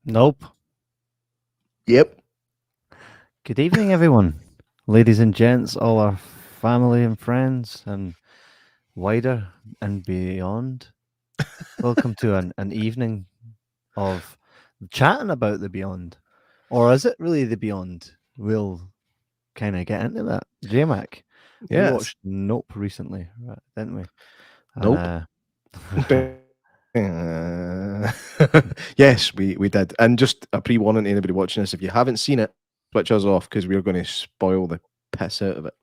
Nope. Yep. Good evening, everyone. Ladies and gents, all our family and friends, and wider and beyond. Welcome to an evening of chatting about the beyond. Or is it really the beyond? We'll kind of get into that. J-Mac, we Yes. watched Nope recently, right, didn't we? And Nope. Yes, we did. And just a pre-warning to anybody watching this: if you haven't seen it, switch us off because we're going to spoil the piss out of it.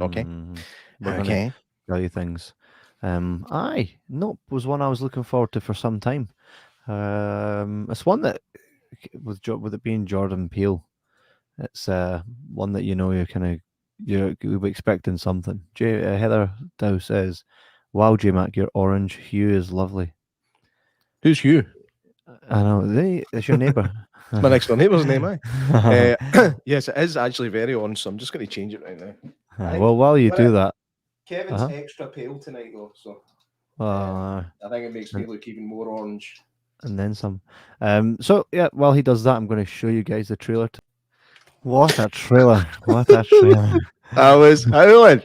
Okay. mhm, we're going to Okay. tell you things. Nope was one I was looking forward to for some time. It's one that with it being Jordan Peele, it's one that you're kind of you'll be expecting something. Heather Dow says, "Wow, J Mac, your orange hue is lovely." Who's you? I know it's your neighbour. It's my next door neighbour's name, aye. Yes, it is actually very on, so I'm just going to change it right now. I think Well, while you what it, do that, Kevin's uh-huh. extra pale tonight, though, so uh, I think it makes me and, look even more orange. and then some. So yeah, while he does that, I'm going to show you guys the trailer. What a trailer! What a trailer! I was howling.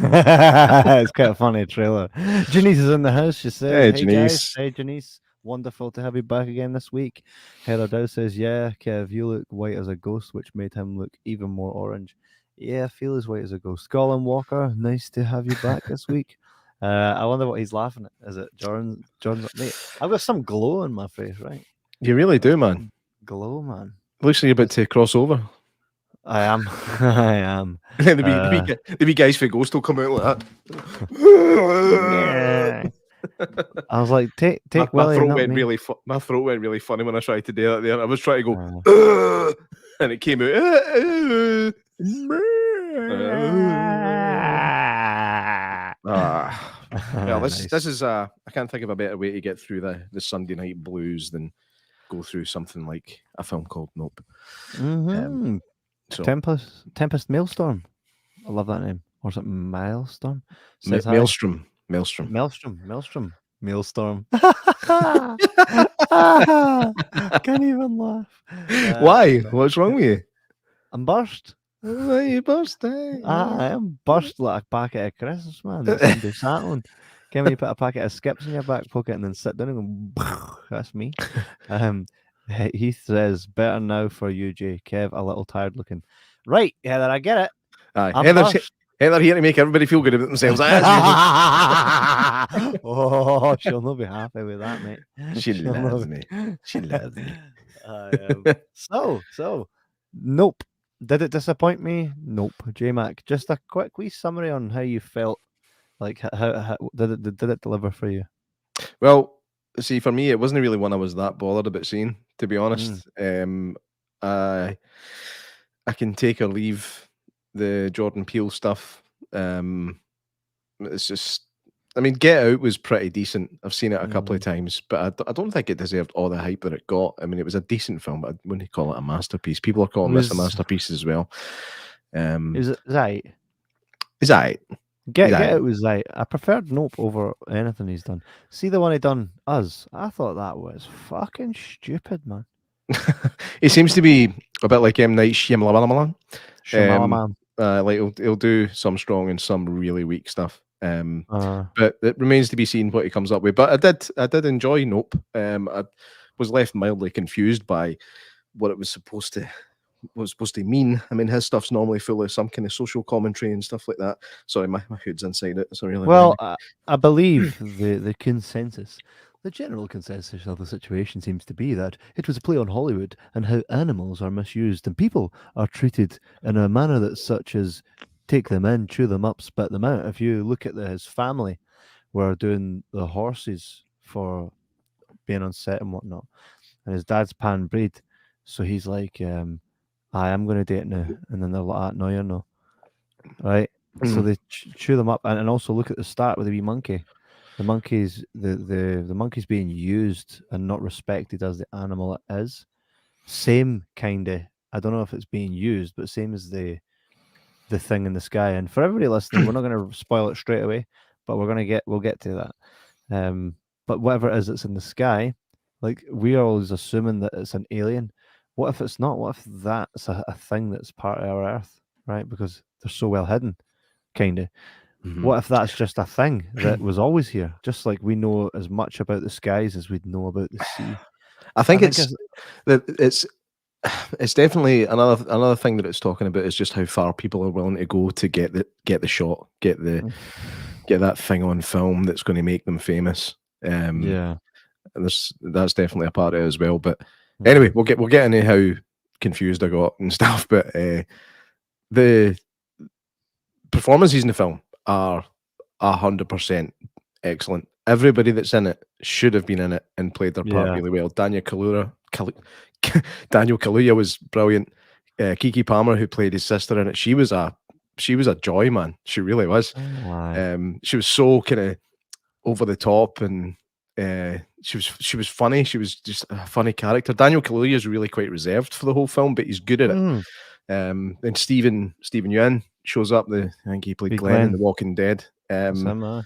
It's quite a funny trailer. Janice is in the house. She says, Hey, "Hey guys, Janice. hey Janice, wonderful to have you back again this week." Heather Dow says, "Yeah, Kev, you look white as a ghost, which made him look even more orange." Yeah, I feel as white as a ghost. Colin Walker, nice to have you back this week. I wonder what he's laughing at. Is it Jordan? Jordan's mate. I've got some glow on my face, right? You really Got do, man. some glow, man. Looks like you're about It's, to cross over. I am. I am. And then Uh, the wee guys for Ghost will come out like yeah. that. I was like, my, take my Willie, throat not went me. really my throat went really funny when I tried to do that there. I was trying to go Uh, and it came out well, this nice. is I can't think of a better way to get through the Sunday night blues than go through something like a film called Nope. Um, Mm-hmm. so Tempest Maelstrom. I love that name. Or is it Maelstrom? Says hi. Maelstrom. Maelstrom. Maelstrom. Can't even laugh. Why? No. What's wrong with you? I'm burst. Oh, you birthday. I am burst like a packet of crisps, man, that somebody sat on. Can you put a packet of skips in your back pocket and then sit down and go, that's me. Um, Heath says, better now for you, Jay. Kev, a little tired looking. Right, Heather, I get it. Aye, I'm burst. Heather here to make everybody feel good about themselves, as usual. Oh, she'll not be happy with that, mate. She She'll not loves me. She loves me. so, nope. Did it disappoint me? Nope. J Mac, just a quick wee summary on how you felt. Like, how did it deliver for you? Well, see, for me, it wasn't really one I was that bothered about seeing, to be Mm, honest. I I can take or leave the Jordan Peele stuff. It's just, I mean, Get Out was pretty decent. I've seen it a couple of mm. times, but I don't think it deserved all the hype that it got. I mean, it was a decent film, but I wouldn't call it a masterpiece. People are It calling this a was masterpiece as well. it was right. Is that is Get that It was right. I preferred Nope over anything he's done. See the one he done Us. I thought that was fucking stupid, man. He seems to be a bit like M Night Shyamalan. Shamala Um, man. like he'll do some strong and some really weak stuff. Uh, But it remains to be seen what he comes up with. But I did enjoy Nope. I was left mildly confused by what it was supposed to mean. I mean, his stuff's normally full of some kind of social commentary and stuff like that. Sorry, my hood's inside it. It's really well, annoying I believe the consensus, the general consensus of the situation seems to be that it was a play on Hollywood and how animals are misused and people are treated in a manner that's such as take them in, chew them up, spit them out. If you look at his family, were doing the horses for being on set and whatnot, and his dad's pan breed, so he's like, I am going to date now, and then they're like, no, you're not, right? So me. they chew them up, and also look at the start with the wee monkey. The monkey's the monkey's being used and not respected as the animal it is. Same kind of. I don't know if it's being used, but same as the thing in the sky. And for everybody listening, we're not going to spoil it straight away, but we'll get to that. But whatever it is that's in the sky, Like we are always assuming that it's an alien. What if it's not? What if that's a thing that's part of our Earth, right? Because they're so well hidden, kind of. Mhm. What if that's just a thing that was always here? Just like we know as much about the skies as we'd know about the sea. I I think think it's it's that it's definitely another thing that it's talking about is just how far people are willing to go to get the shot, get that thing on film that's going to make them famous. yeah. And that's definitely a part of it as well. But anyway, Mhm. we'll get into how confused I got and stuff. But the performances in the film are 100% excellent. Everybody that's in it should have been in it and played their part Yeah. really well. Daniel Kaluuya was brilliant. Kiki Palmer, who played his sister in it, she was a joy, man. She really was. Oh, aye. She was so kind of over the top, and she was funny. She was just a funny character. Daniel Kaluuya is really quite reserved for the whole film, but he's good at it. Mm. Then Stephen Yeun shows up. I think he played Big Glenn in Glenn. The Walking Dead. That's him,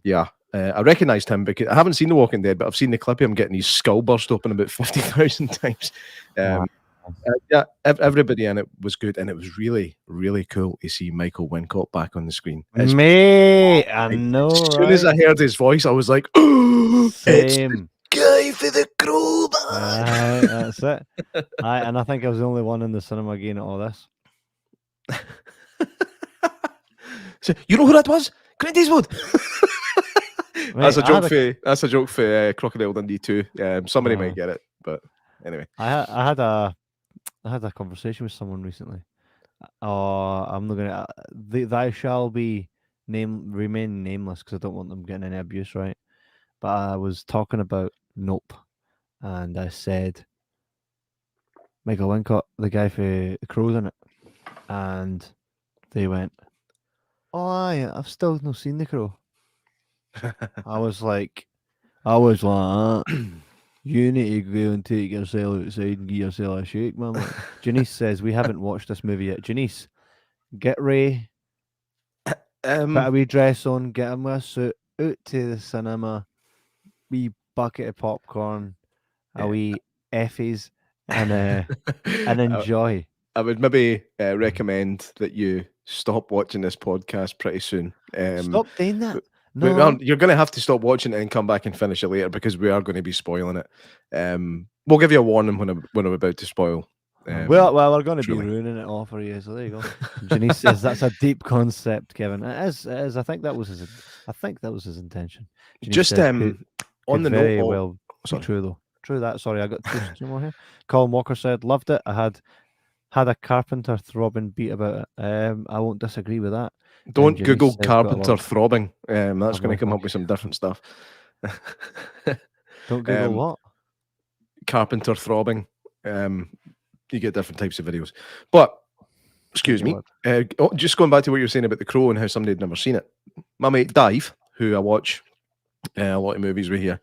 Yeah, I recognised him because I haven't seen The Walking Dead, but I've seen the clip of him getting his skull burst open about 50,000 times. Aye. Yeah, everybody in it was good, and it was really, really cool to see Michael Wincott back on the screen. Mate, I Like, know, as soon as right? I heard his voice, I was like, "Oh, it's the Same. guy for the crow, Aye, that's it. Aye, and I think I was the only one in the cinema getting all this. man!" So, you know who that was? Clint Eastwood. Mate, That's a joke for Crocodile Dundee too. Somebody might uh, get it, but anyway. I had a conversation with someone recently. Oh, I'm not gonna. They shall be remain nameless because I don't want them getting any abuse, right? But I was talking about Nope, and I said Michael Wincott, the guy for the Crows in it, and they went, "Oh, aye, I've still not seen the Crow." I was like, You need to go and take yourself outside and give yourself a shake, man. Like, Janice says we haven't watched this movie yet. Janice, get Ray, put a um, wee dress on, get him a suit, out to the cinema, wee bucket of popcorn, a yeah. wee effies, and I, enjoy. I would maybe recommend that you stop watching this podcast pretty soon. Stop doing that. Well, No. you're going to have to stop watching it and come back and finish it later because we are going to be spoiling it. We'll give you a warning when I'm about to spoil. Well, we're going to be Truly. ruining it all for you. So there you go. Janice says that's a deep concept, Kevin. It is. It is. I think that was his. I think that was his intention. Janice Just says on could the note very of well be sorry, true though. True that. Sorry, I got two more here. Colin Walker said loved it. I had a carpenter throbbing beat about it. I won't disagree with that. And don't Janice Google says got a lot. carpenter throbbing. I That's going to will. come up with Okay. some different stuff. Don't Google um, what. carpenter throbbing. You get different types of videos, but Take excuse your me. word. Just going back to what you were saying about the Crow and how somebody had never seen it. My mate Dave, who I watch a lot of movies with here,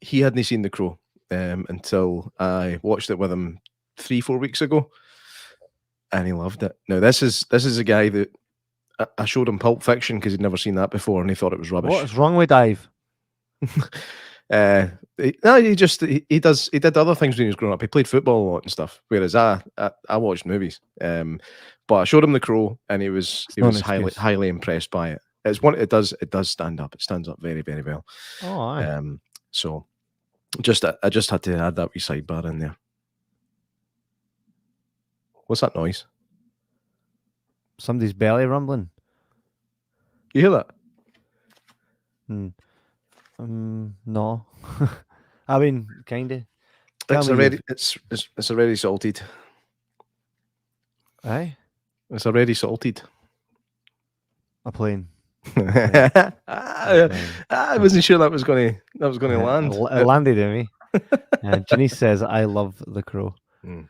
he hadn't seen the Crow until I watched it with him 3-4 weeks ago, and he loved it. Now this is a guy that I showed him Pulp Fiction because he'd never seen that before, and he thought it was rubbish. What's wrong with Dave? No, he did other things when he was growing up. He played football a lot and stuff. Whereas I watched movies. But I showed him The Crow, and he was It's he not an was highly excuse. highly impressed by it. It does stand up. It stands up very very well. Oh, aye. So I just had to add that wee sidebar in there. What's that noise? Somebody's belly rumbling. You hear that? No. I mean, kinda. Tell It's me your. already it's already salted. Aye, It's already salted. a plane. Plane. A plane. I wasn't sure that was going to land. It landed in me. And Janice says, "I love The Crow. Mm.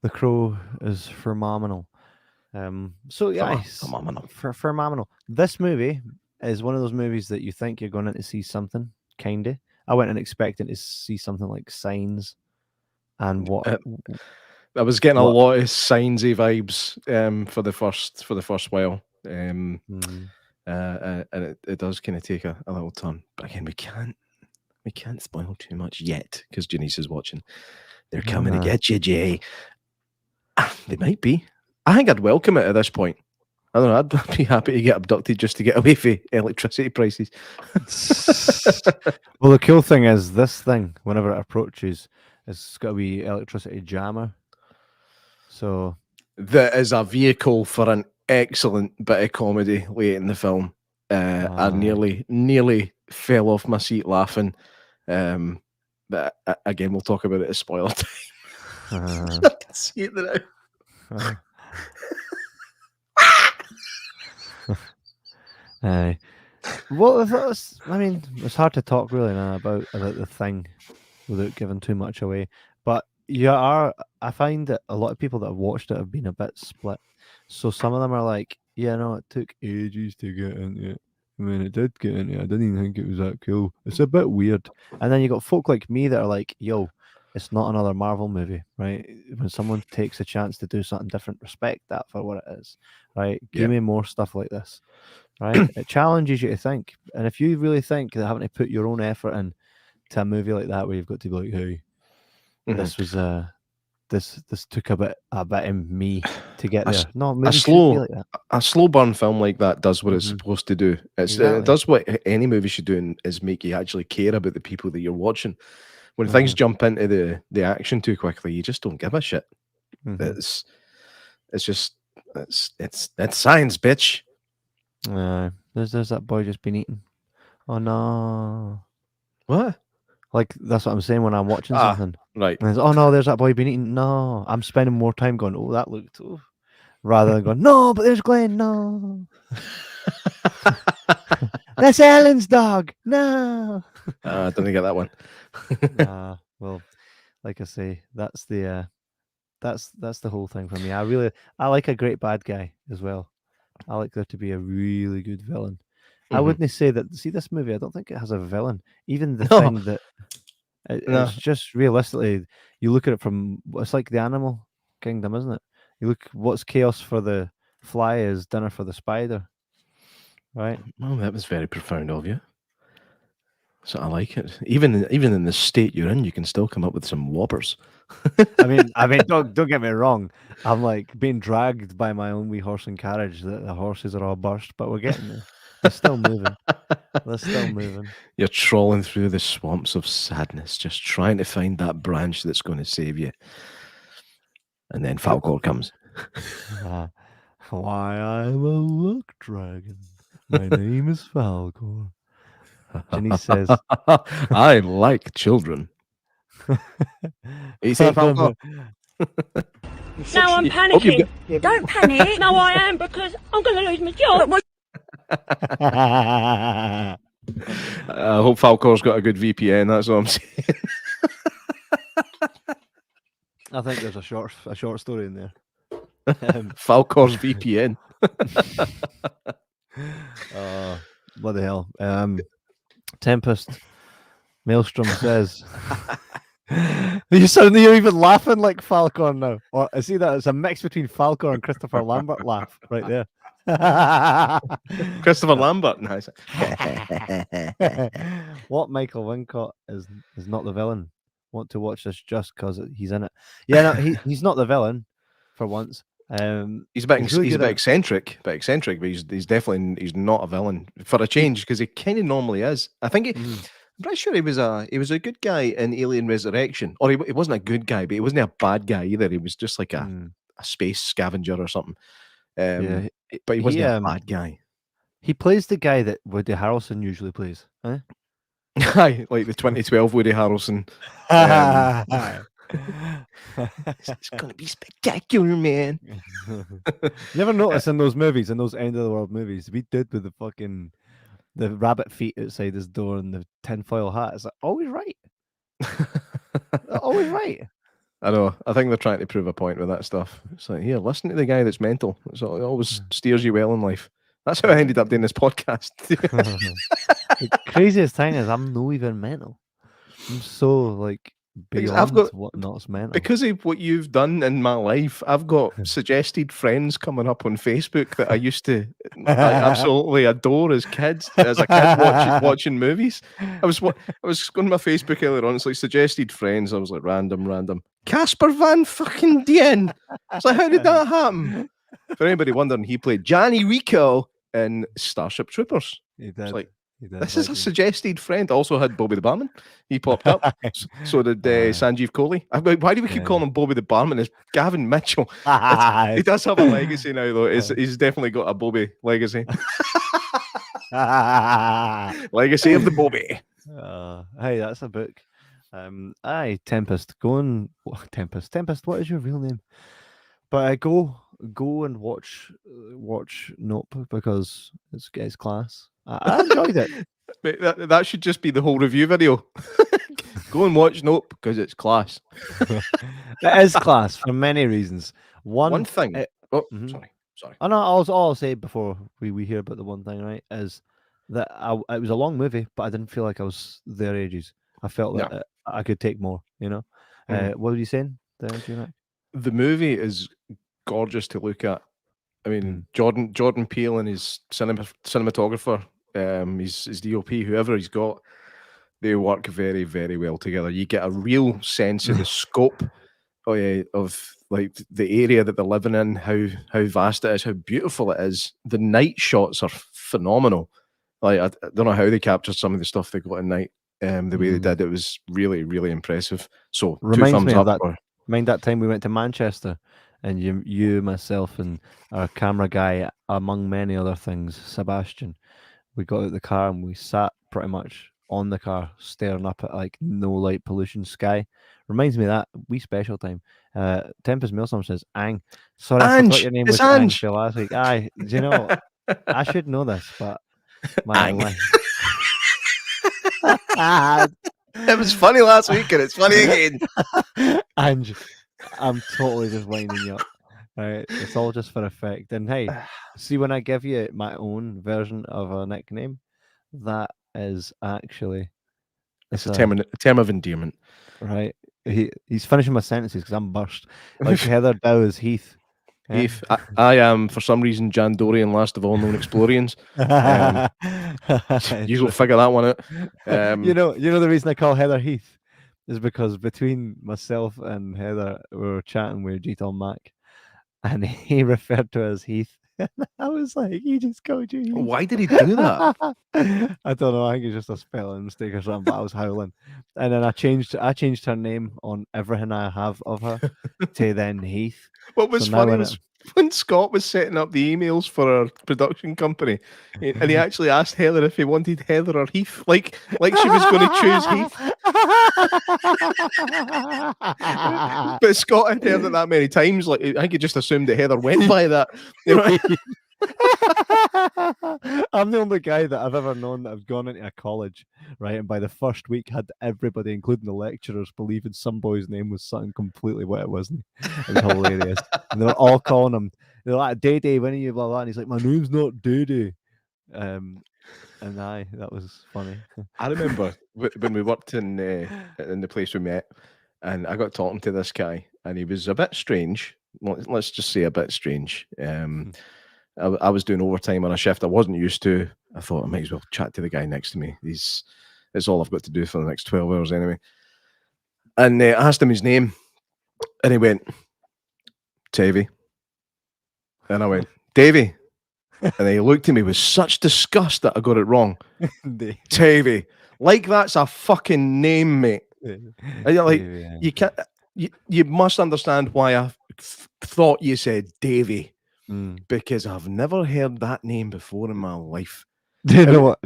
The Crow is phenomenal." So yeah, Phenomenal. phenomenal. This movie is one of those movies that you think you're going in to see something, kinda. I went in expecting to see something like Signs, and Uh, I was getting a what lot of signsy vibes for the first while, mm, and it does kind of take a little turn. But again, we can't. we can't spoil too much yet because Janice is watching. They're coming to get you, Jay. They might be. I think I'd welcome it at this point. I don't know. I'd be happy to get abducted just to get away from electricity prices. Well, the cool thing is this thing, whenever it approaches, it's got a wee electricity jammer. So that is a vehicle for an excellent bit of comedy late in the film. I nearly fell off my seat laughing. But again, we'll talk about it as spoiler time. I can see it now. Well, I mean, it's hard to talk really now about the thing without giving too much away. But I find that a lot of people that have watched it have been a bit split. So some of them are like, yeah, no, it took ages to get into it. I mean, it did get into it. I didn't even think it was that cool. It's a bit weird. And then you got folk like me that are like, yo, it's not another Marvel movie, right? When someone takes a chance to do something different, respect that for what it is, right? Give me more stuff like this, right? It challenges you to think. And if you really think that having to put your own effort in to a movie like that, where you've got to be like, hey, this was this took a bit in me to get there. No, maybe should be like that. A slow burn film like that does what it's supposed to do. It does what any movie should do, is make you actually care about the people that you're watching. When things jump into the action too quickly, you just don't give a shit. It's science, bitch. There's that boy just been eaten. Oh no! What? Like that's what I'm saying when I'm watching something. Right. And oh no, there's that boy been eaten. No, I'm spending more time going, oh, that looked, rather than going, no, but there's Glenn. No, that's Ellen's dog. No. I didn't get that one. Well, like I say, that's the whole thing for me. I like a great bad guy as well. I like there to be a really good villain. I wouldn't say that. See, this movie, I don't think it has a villain. Even the thing that it's just realistically, you look at it from, it's like the animal kingdom, isn't it? You look, what's chaos for the fly is dinner for the spider, right? Well, that was very profound of you. So I like it. Even in the state you're in, you can still come up with some whoppers. I mean, don't get me wrong. I'm like being dragged by my own wee horse and carriage. The horses are all burst, but we're getting there. They're still moving. They're still moving. You're trawling through the swamps of sadness, just trying to find that branch that's going to save you. And then Falcor comes. Why, I'm a luck dragon. My name is Falcor. And he says, I like children. You saying Falcor? Now I'm panicking. Don't panic. No, I am, because I'm going to lose my job. I hope Falcor's got a good VPN. That's what I'm saying. I think there's a short story in there. Falcor's VPN. What the hell? Tempest Maelstrom says, you're even laughing like Falcor now. Or I see that it's a mix between Falcor and Christopher Lambert laugh right there. Christopher Lambert, nice. What Michael Wincott is not the villain. Want to watch this just because he's in it? Yeah, no, he's not the villain for once. He's a bit eccentric, but he's definitely not a villain for a change, because he kind of normally is. I think I'm pretty sure he was a good guy in Alien Resurrection, or he wasn't a good guy, but he wasn't a bad guy either. He was just like a space scavenger or something. But he wasn't a bad guy. He plays the guy that Woody Harrelson usually plays. Huh? Like the 2012 Woody Harrelson. It's gonna be spectacular, man. You ever notice in those movies, in those end of the world movies, we did with the rabbit feet outside his door and the tinfoil hat? It's like always right. Always right. I know. I think they're trying to prove a point with that stuff. It's like, here, listen to the guy that's mental. It always steers you well in life. That's how I ended up doing this podcast. The craziest thing is I'm not even mental. I'm so like beyond got what not's mental. because of what you've done in my life, I've got suggested friends coming up on Facebook that I used to I absolutely adore as a kid, watching movies. I was going to my Facebook earlier on. It's like suggested friends. I was like random. Casper Van fucking Dien. It's like, how did that happen? For anybody wondering, he played Johnny Rico in Starship Troopers. He did. It's like, He did. this is a suggested friend. Also had Bobby the Barman. He popped up. So did Sanjeev Kohli. Why do we keep calling him Bobby the Barman? It's Gavin Mitchell. He does have a legacy now, though. He's definitely got a Bobby legacy. Legacy of the Bobby. Hey, that's a book. Aye, Tempest. Tempest. What is your real name? But go and watch Nope, because it's class. I enjoyed it. Mate, that should just be the whole review video. Go and watch Nope because it's class. It is class for many reasons. One thing. Sorry. I know. I'll say before we hear about the one thing, right, is that it was a long movie, but I didn't feel like I was there ages. I felt that I could take more. You know. What were you saying? The movie is gorgeous to look at. I mean, Jordan Peele and his cinematographer, his DOP, whoever he's got, they work very, very well together. You get a real sense of the scope of like the area that they're living in, how vast it is, how beautiful it is. The night shots are phenomenal. Like I don't know how they captured some of the stuff they got at night. The way they did, it was really, really impressive. So reminds me of that. Mind that time we went to Manchester, and you, myself, and our camera guy, among many other things, Sebastian. We got out the car and we sat pretty much on the car, staring up at like no light pollution sky. Reminds me of that wee special time. Tempest Mailstorm says, "Ang, sorry, I forgot your name was Ang for last week." Aye, do you know? I should know this, but my it was funny last week and it's funny again. Ange, I'm totally just winding you up. Right, it's all just for effect. And hey, see, when I give you my own version of a nickname, that is actually it's a term of endearment. Right. He's finishing my sentences because I'm burst. Like Heather Dow is Heath. Heath. I am, for some reason, Jan Dorian, last of all known Explorians. You go figure that one out. You know the reason I call Heather Heath is because between myself and Heather, we were chatting with G-Tom Mac, and he referred to her as Heath. I was like, he just called you Heath. Why did he do that? I don't know. I think it's just a spelling mistake or something, but I was howling. And then I changed her name on everything I have of her to then Heath. What was funny was when Scott was setting up the emails for our production company, and he actually asked Heather if he wanted Heather or Heath, like she was going to choose Heath. But Scott had heard it that many times, like I think he just assumed that Heather went by that. You know? I'm the only guy that I've ever known that I've gone into a college, right, and by the first week had everybody, including the lecturers, believing some boy's name was something completely what it wasn't. It was hilarious. And they were all calling him, they're like, Day, when are you, blah, blah, and he's like, my name's not Day. And that was funny. I remember when we worked in the place we met, and I got talking to this guy, and he was a bit strange. Let's just say a bit strange. I was doing overtime on a shift I wasn't used to. I thought I might as well chat to the guy next to me. It's all I've got to do for the next 12 hours anyway. And I asked him his name, and he went, Tavy. And I went, Davy. And he looked at me with such disgust that I got it wrong. Tavy. Like that's a fucking name, mate. And you're like, you can't. You must understand why I thought you said Davy. Because I've never heard that name before in my life. Do you know what?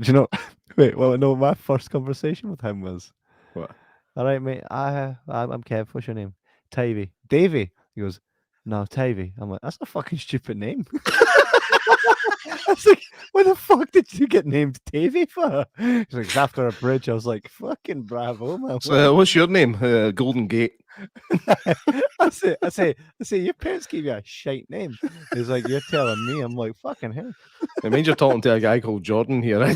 Wait, well, no, my first conversation with him was, what? All right, mate, I'm Kev. What's your name? Tavy. Davy. He goes, no, Tavy. I'm like, that's a fucking stupid name. I was like, what the fuck did you get named Tavy for? He's like, it's after a bridge. I was like, fucking bravo, man. So, what's your name? Golden Gate. I say, your parents gave you a shite name. He's like, you're telling me. I'm like, fucking hell. It means you're talking to a guy called Jordan here. I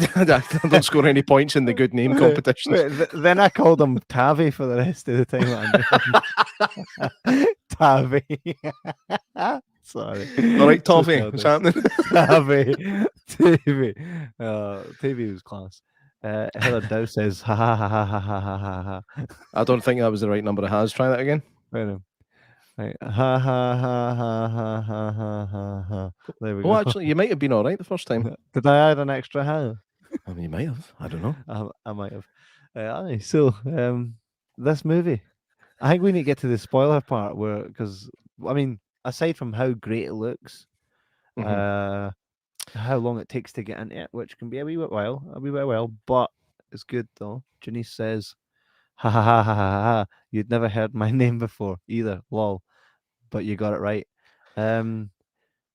don't score any points in the good name competitions. Then I called him Tavi for the rest of the time. Tavi. Sorry. All right, Toffee, what's happening? Tavi. TV was class. Heather Dow says, ha ha ha ha ha ha ha ha. I don't think that was the right number of has. Try that again. Right. Ha ha ha ha ha ha ha ha ha. There we go. Oh, actually, you might have been all right the first time. Did I add an extra ha? I mean, you might have. I don't know. I might have. So, this movie, I think we need to get to the spoiler part because I mean, aside from how great it looks, how long it takes to get into it, which can be a wee bit while, but it's good though. Janice says, "Ha ha ha ha ha ha! You'd never heard my name before either, lol." But you got it right. I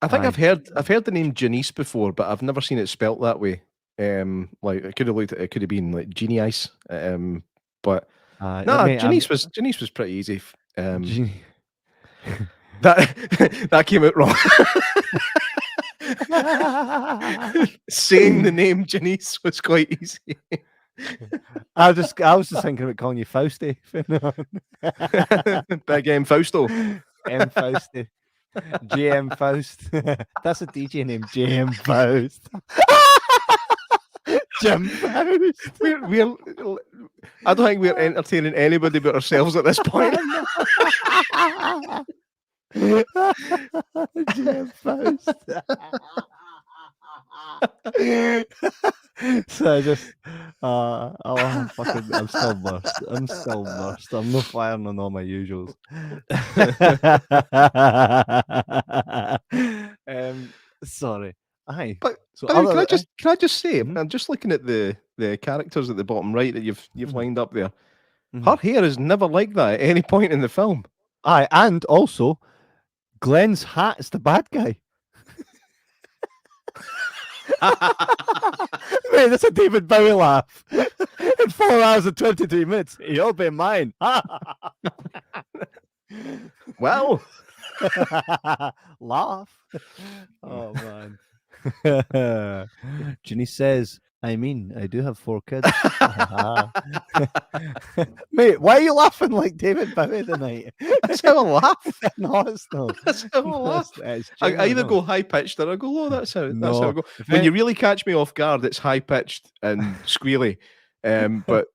think I've heard the name Janice before, but I've never seen it spelt that way. Like it could have been like Genie Ice. But Janice was pretty easy. That came out wrong. Saying the name Janice was quite easy. I was just thinking about calling you Fausty. Big M Fausto. M Fausty. JM Faust. That's a DJ name, JM Faust. Jim Faust. I don't think we're entertaining anybody but ourselves at this point. JM Faust. So I just I'm still burst. I'm not firing on all my usuals. Sorry. Aye. But so can I just say, I'm just looking at the characters at the bottom right that you've lined up there. Her hair is never like that at any point in the film. Aye, and also Glenn's hat is the bad guy. Mate, that's a David Bowie laugh. In 4 hours and 23 minutes, you'll be mine. Well, laugh. Oh man. Ginny says, I mean, I do have 4 kids. Mate, why are you laughing like David Bowie tonight? That's how I laugh. No, it's not. That's how I laugh. I either go high pitched or I go low. That's how I go. When you really catch me off guard, it's high pitched and squealy. But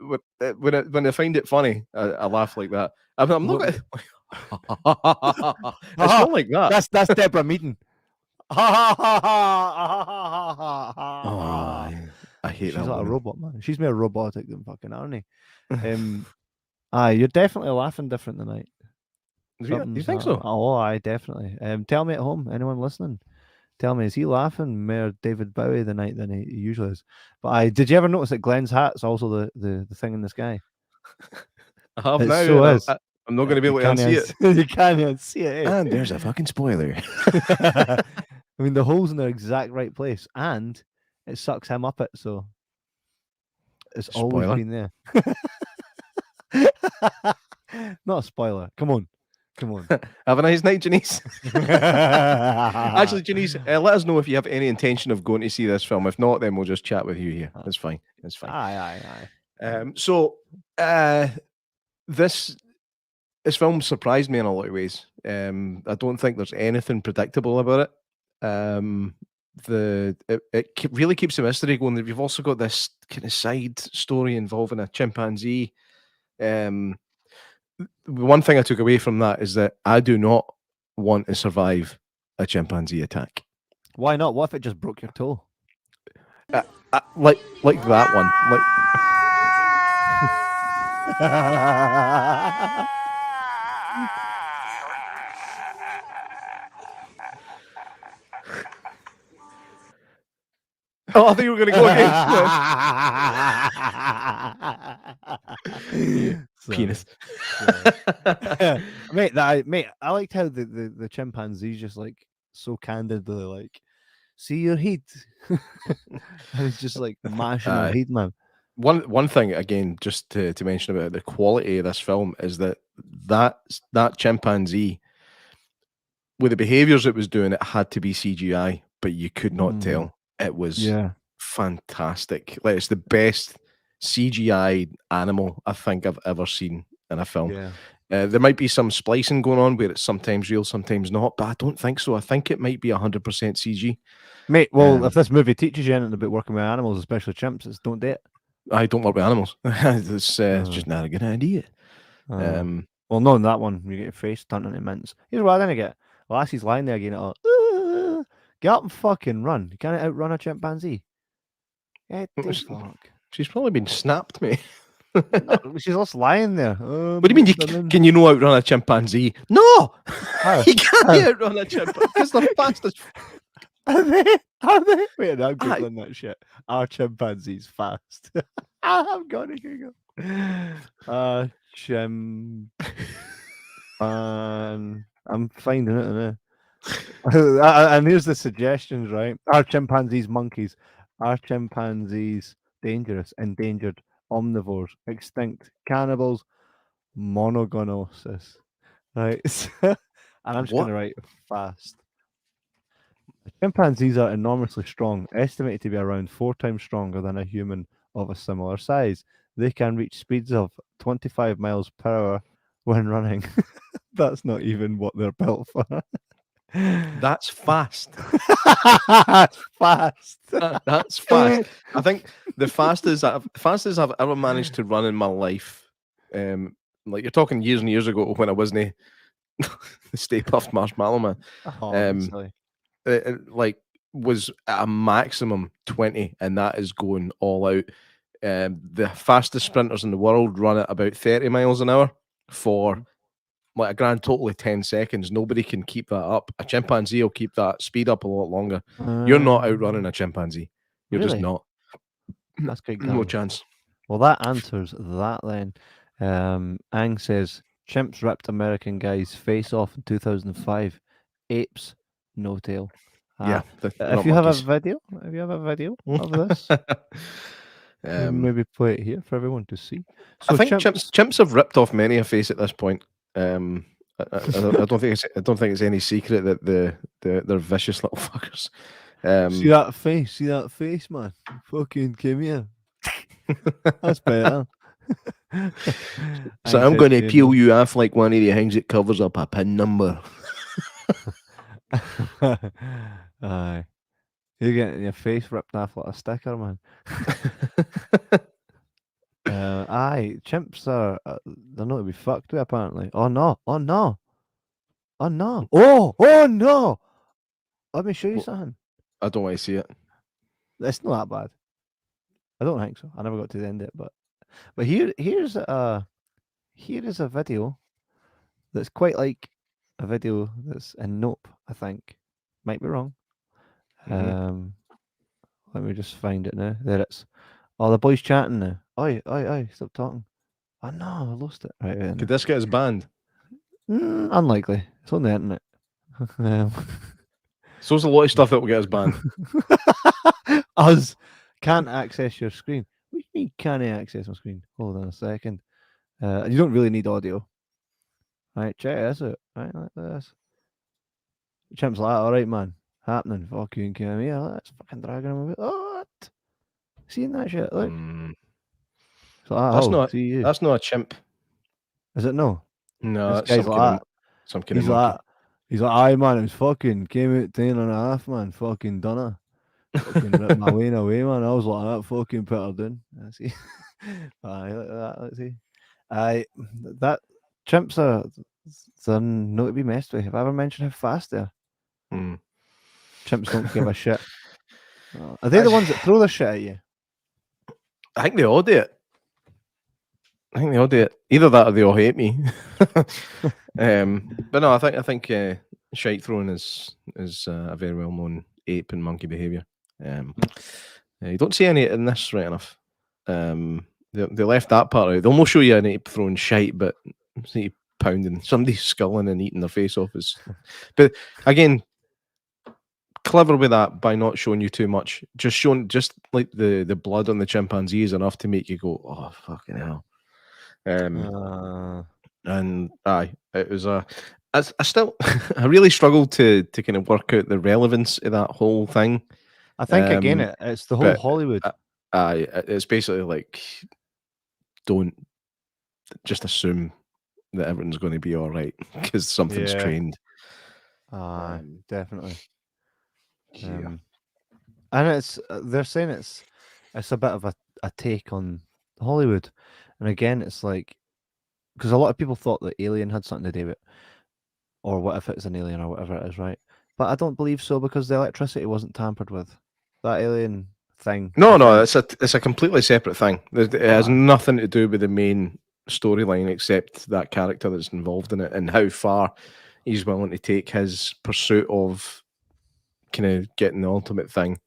when I find it funny, I laugh like that. I'm not gonna... It's not like that. That's Deborah Meaden. I hate She's that. She's like woman. a robot, man. She's more robotic than fucking Arnie. You're definitely laughing different tonight. You think so? Oh, aye, definitely. Tell me at home, anyone listening, tell me, is he laughing more David Bowie tonight than he usually is? But did you ever notice that Glenn's hat's also the thing in the sky? I have it now. So is. I'm not going to be able to unsee it. You can't unsee it. Eh? And there's a fucking spoiler. I mean, the hole's in their exact right place, and it sucks him up it, so it's always been there. Not a spoiler. Come on. Have a nice night, Janice. Actually, Janice, let us know if you have any intention of going to see this film. If not, then we'll just chat with you here. That's fine. Aye. So this film surprised me in a lot of ways. I don't think there's anything predictable about it. It really keeps the mystery going. You've also got this kind of side story involving a chimpanzee. One thing I took away from that is that I do not want to survive a chimpanzee attack. Why not? What if it just broke your toe? Like that one. Oh, I think we were going to go again. Penis. Mate, I liked how the chimpanzee's just like so candidly like, see your heat. I was just like mashing her heat, man. One thing again, just to mention about the quality of this film is that that chimpanzee, with the behaviors it was doing, it had to be CGI, but you could not tell. It was fantastic. Like, it's the best CGI animal I think I've ever seen in a film. Yeah. There might be some splicing going on where it's sometimes real, sometimes not, but I don't think so. I think it might be 100% CG. Mate, well, if this movie teaches you anything about working with animals, especially chimps, it's don't do it. I don't work with animals. It's just not a good idea. Well, no, in that one, you get your face turned into mints. Here's what I didn't get. Lassie's lying there again. Get up and fucking run. You can't outrun a chimpanzee. Get the fuck. She's probably been snapped, mate. No, she's just lying there. What do you mean? Can you not outrun a chimpanzee? No! You can't outrun a chimpanzee because they're fast as Are they? Are they? Wait, I'm googling that shit. Are chimpanzees fast? I'm gonna Google. I'm finding it now. And here's the suggestions, right? Are chimpanzees monkeys? Are chimpanzees dangerous, endangered, omnivores, extinct, cannibals, monogonosis? Right. And I'm just gonna write fast. Chimpanzees are enormously strong, estimated to be around 4 times stronger than a human of a similar size. They can reach speeds of 25 miles per hour when running. That's not even what they're built for. That's fast. That's fast. That's fast. I think the fastest I've ever managed to run in my life, like you're talking years and years ago when I wasn't the Stay Puft Marshmallow Man. Like was at a maximum 20, and that is going all out. The fastest sprinters in the world run at about 30 miles an hour for like a grand total of 10 seconds. Nobody can keep that up. A chimpanzee will keep that speed up a lot longer. You're not outrunning a chimpanzee. You're just not. That's quite no chance. Well, that answers that then. Ang says chimps ripped American guy's face off in 2005. Apes, no tail. Yeah. If you have a video, of this, maybe play it here for everyone to see. So I think chimps have ripped off many a face at this point. I don't think it's any secret that they're vicious little fuckers. See that face, man. Fucking come here. That's better. So I'm going to peel you off like one of the things that covers up a PIN number. Aye. You're getting your face ripped off like a sticker, man. Aye, chimps are they're not to be fucked with apparently. Oh no! Oh no! Oh no! Oh no! Let me show you something. I don't want to see it. It's not that bad. I don't think so. I never got to the end of it, but here is a video that's quite like a video that's in Nope. I think might be wrong. Let me just find it now. There it's. Oh, the boy's chatting now. Oi, stop talking. Oh no, I lost it. Right. Could this get us banned? Unlikely. It's on the internet. So there's a lot of stuff that will get us banned. Us can't access your screen. What do you mean can't access my screen? Hold on a second. You don't really need audio. Right, check this out. Right, like this. Chimp's like, all right, man. Happening. Fucking come here. Let's fucking dragging him a bit. Oh, what? Seeing that shit? Look. So, that's not a chimp. Is it no? No, this guy's like some kind of monkey. He's like, aye, man, it was fucking came out 10.5, man. Fucking done it. Fucking ripped my way away, man. I was like, that fucking put her down. Let's see. Aye, look at that. Let's see. Aye, that chimps are they're not to be messed with. Have I ever mentioned how fast they are? Chimps don't give a shit. Are they the ones that throw their shit at you? I think they all do it. Either that or they all hate me. But no, I think shite throwing is a very well known ape and monkey behaviour. You don't see any in this, right enough. They left that part out. They'll almost show you an ape throwing shite, but see pounding somebody's skull in and eating their face off is. But again, clever with that by not showing you too much. Just like the blood on the chimpanzee is enough to make you go, oh fucking hell. And aye, it was a. I still, I really struggled to kind of work out the relevance of that whole thing. I think again, Um, it's the whole but Hollywood. aye, it's basically like don't just assume that everything's going to be all right because something's Yeah. trained. Definitely. Yeah. And it's they're saying it's a bit of a take on Hollywood, and again, it's like because a lot of people thought that Alien had something to do with it, or what if it's an alien or whatever it is, right? But I don't believe so because the electricity wasn't tampered with. That alien thing, I No, think. it's a completely separate thing. It has Uh, nothing to do with the main storyline except that character that's involved in it and how far he's willing to take his pursuit of kind of getting the ultimate thing.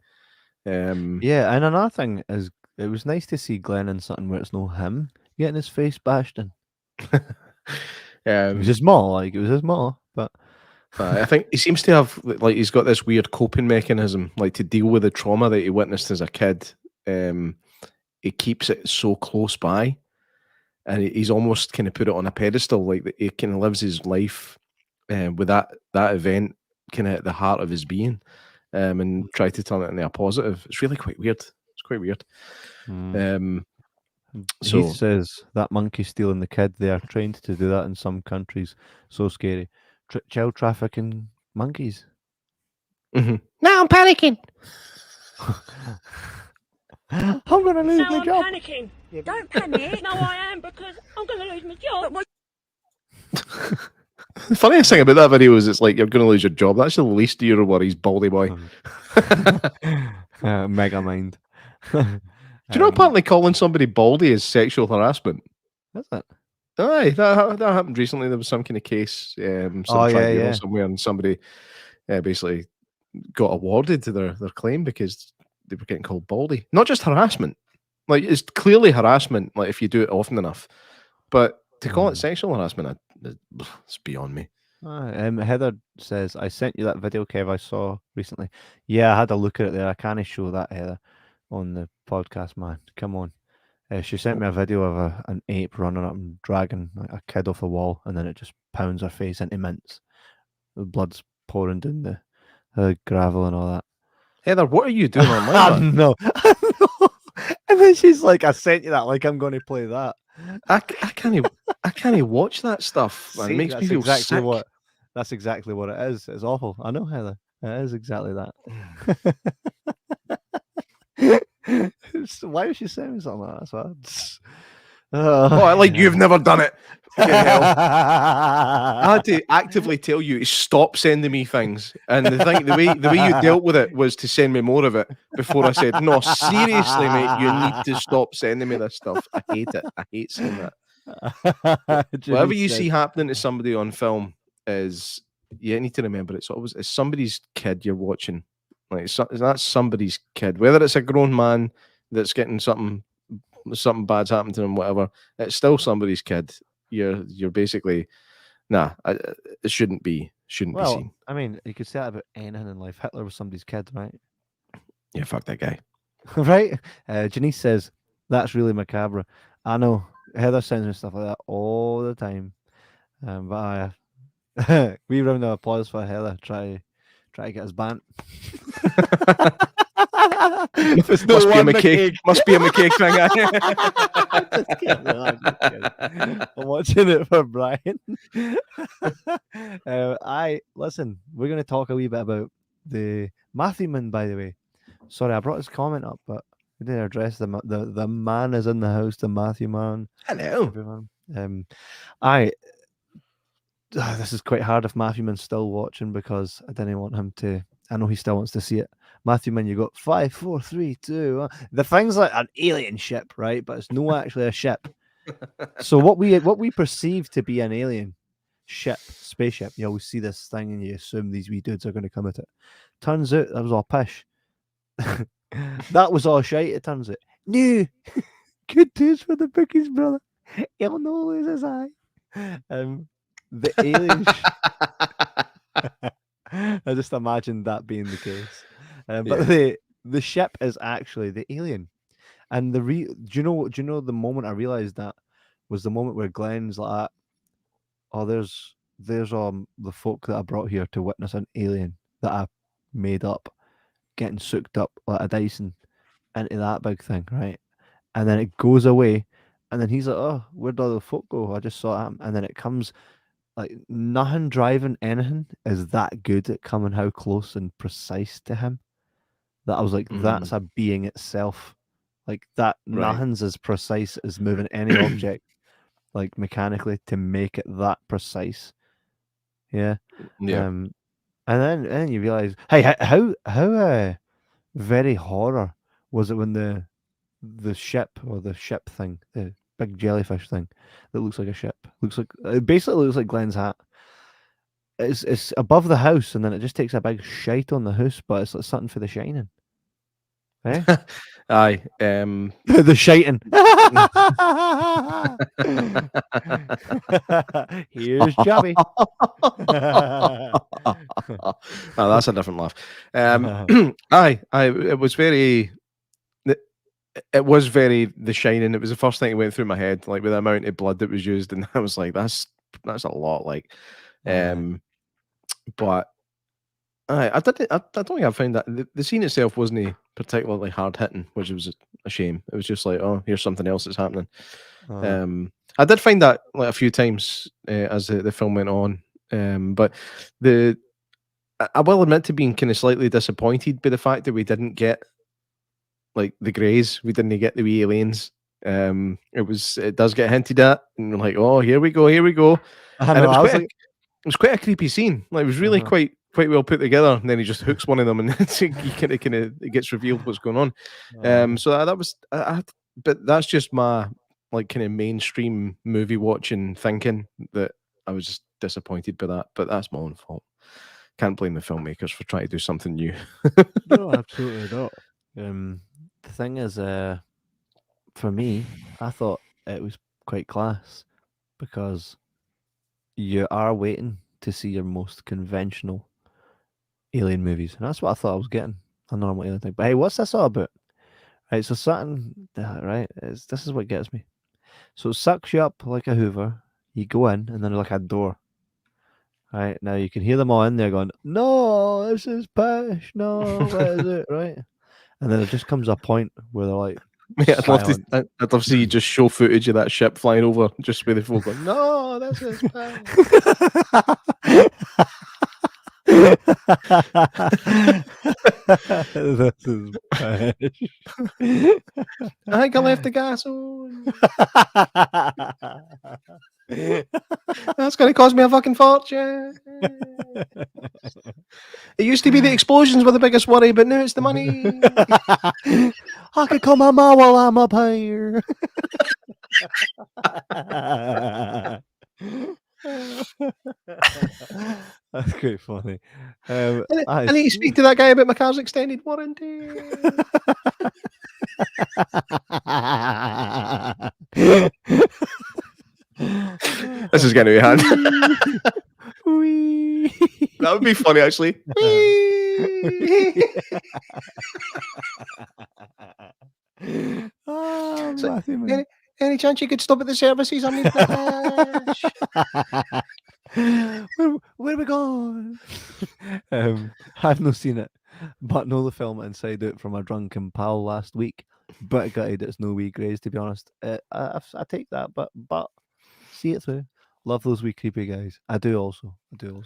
yeah, and another thing is, it was nice to see Glenn in something where it's no him getting his face bashed in. It was um, his mom, like it was his mom, but I think he seems to have like he's got this weird coping mechanism, like to deal with the trauma that he witnessed as a kid. He keeps it so close by, and he's almost kind of put it on a pedestal, like he kind of lives his life with that event kind of at the heart of his being, and try to turn it into a positive. It's really quite weird. It's quite weird. Um, Heath so says that monkey stealing the kid. They are trained to do that in some countries. So scary. Child trafficking monkeys. now I'm panicking. I'm gonna lose Now my I'm job. panicking. Don't panic. No, I am because I'm going to lose my job. The funniest thing about that video is it's like you're going to lose your job. That's the least of your worries, baldy boy. Mega mind. Do you know apparently calling somebody baldy is sexual harassment? That's it. Aye, that happened recently. There was some kind of case, some Oh yeah, tribunal yeah. somewhere, and somebody basically got awarded to their claim because they were getting called baldy. Not just harassment, like it's clearly harassment. Like if you do it often enough, but to call it sexual harassment, it's beyond me. Heather says, I sent you that video, Kev, I saw recently. Yeah, I had a look at it there. I can't show that, Heather, on the podcast, man. Come on. She sent me a video of an ape running up and dragging a kid off a wall, and then it just pounds her face into mince. The blood's pouring down the gravel and all that. Heather, what are you doing online? No. And then she's like, I sent you that, like I'm going to play that. I can't watch that stuff. Man. It makes me feel sick. That's exactly what it is. It's awful. I know, Heather. It is exactly that. Why would she send me something like that? Like you've never done it. I had to actively tell you to stop sending me things, and the way you dealt with it was to send me more of it before I said, "No, seriously, mate, you need to stop sending me this stuff." I hate it. I hate seeing that. Whatever you see happening to somebody on film is you need to remember it's somebody's kid you're watching. Like that's somebody's kid, whether it's a grown man that's getting something bad's happened to them, whatever. It's still somebody's kid. You're basically it shouldn't be seen. I mean, you could say that about anything in life. Hitler was somebody's kid, right? Yeah, fuck that guy. Right? Janice says that's really macabre. I know. Heather sends me stuff like that all the time. But we round of applause for Heather. Try to get us banned. Must be a McKay. Must be a McKay thing. I'm watching it for Brian. Listen. We're going to talk a wee bit about the Matthew Man, by the way. Sorry, I brought his comment up, but we didn't address the man is in the house. The Matthew Man. Hello. Everyone. This is quite hard if Matthew Man's still watching because I didn't want him to. I know he still wants to see it. Matthew Man, you got 5, 4, 3, 2. 1. The thing's like an alien ship, right? But it's not actually a ship. So what we perceive to be an alien ship, spaceship, you always see this thing and you assume these wee dudes are going to come at it. Turns out that was all pish. That was all shite. It turns out. No, good news for the bookies, brother. He'll not lose his eye. The alien. I just imagined that being the case. But the ship is actually the alien. And do you know the moment I realized that was the moment where Glenn's like, oh, there's the folk that I brought here to witness an alien that I made up getting soaked up like a Dyson into that big thing, right? And then it goes away, and then he's like, "Oh, where'd all the folk go? I just saw him." And then it comes like nothing driving anything is that good at coming how close and precise to him that I was like, that's a being itself. Like that, Right. nothing's as precise as moving any object like mechanically to make it that precise. Yeah. Yeah. And then you realize, hey, how very horror was it when the ship or the ship thing, the big jellyfish thing that looks like a ship, looks like it basically looks like Glenn's hat. It's above the house, and then it just takes a big shite on the house, but it's like something for The Shining. Eh? Aye. The shiting. Here's Jabby. Oh, that's a different laugh. Aye. It was very. It was very The Shining. It was the first thing that went through my head, like with the amount of blood that was used, and I was like, that's a lot. Like, but I don't think I found that the scene itself wasn't particularly hard hitting, which was a shame. It was just like, oh, here's something else that's happening. I did find that like a few times as the film went on, but I will admit to being kind of slightly disappointed by the fact that we didn't get like the Greys, we didn't get the wee aliens. It does get hinted at, and we're like, oh, here we go. I And know, it was quite a creepy scene. Like it was really quite well put together. And then he just hooks one of them, and he kind of it gets revealed what's going on. So that was, but that's just my like kind of mainstream movie watching thinking that I was just disappointed by that. But that's my own fault. Can't blame the filmmakers for trying to do something new. No, absolutely not. The thing is, for me, I thought it was quite class because you are waiting to see your most conventional alien movies, and that's what I thought I was getting, a normal alien thing. But hey, what's this all about? Right, so something, right, this is what gets me. So it sucks you up like a Hoover. You go in, and then there's like a door. Right, now you can hear them all in there going, "No, this is pish. No, what is it?" Right, and then it just comes a point where they're like, Yeah, I'd love silent. I'd love to see you just show footage of that ship flying over, just with the folk going, no, this is bad. This is pish. I think I left the gas on. That's going to cost me a fucking fortune. It used to be the explosions were the biggest worry, but now it's the money. I could call my mom while I'm up here. That's quite funny. I need to speak to that guy about my car's extended warranty. This is getting out of hand. That would be funny, actually. Oh, So, Matthew, any chance you could stop at the services? I'm leaving the cash. where are we going? I've not seen it, but know the film inside out from a drunken pal last week. But gutted it's no wee Greys, to be honest. I take that, but see it through. Love those wee creepy guys. I do also. You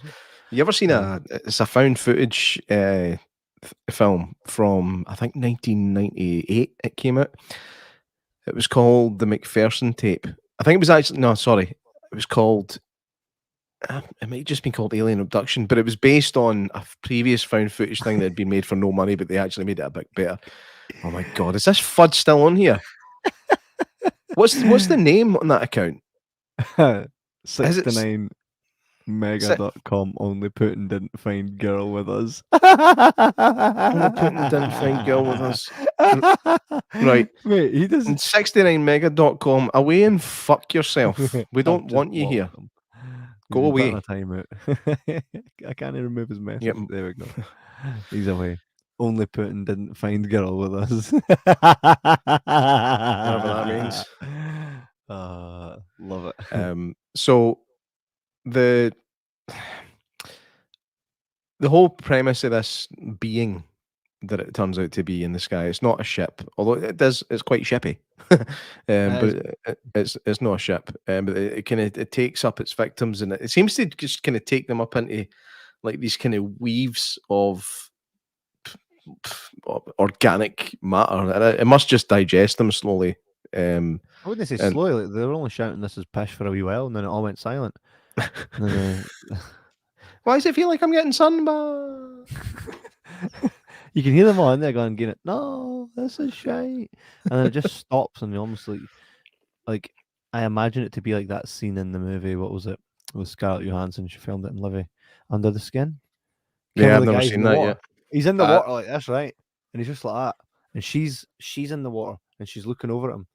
ever seen it's a found footage film from, I think, 1998 it came out. It was called The McPherson Tape. I think it was actually, no, sorry. It was called, it might just be called Alien Abduction, but it was based on a previous found footage thing that had been made for no money, but they actually made it a bit better. Oh my God, is this FUD still on here? What's the name on that account? 69mega.com. Only Putin didn't find girl with us. Only Putin didn't find girl with us. Right. Wait, he doesn't. 69mega.com. Away and fuck yourself. We don't want you here. Go away. A time out. I can't remove his message. Yep. There we go. He's away. Only Putin didn't find girl with us. Whatever that means. Love it. So the whole premise of this being that it turns out to be in the sky, it's not a ship, although it's quite shippy. It's not a ship. But it takes up its victims, and it seems to just kind of take them up into like these kind of weaves of organic matter, and it must just digest them slowly. I wouldn't say and- slowly. Like, they were only shouting this is pish for a wee while, and then it all went silent. And then, Why does it feel like I'm getting sunburned? you can hear them all in there going, "Get it? No, this is shite." And then it just stops, and they almost like I imagine it to be like that scene in the movie. What was it? With Scarlett Johansson, she filmed it in Livy, Under the Skin. Yeah, I've The never guy's seen in the that water. yet. He's in the water like this, right? And he's just like that. And she's in the water, and she's looking over at him,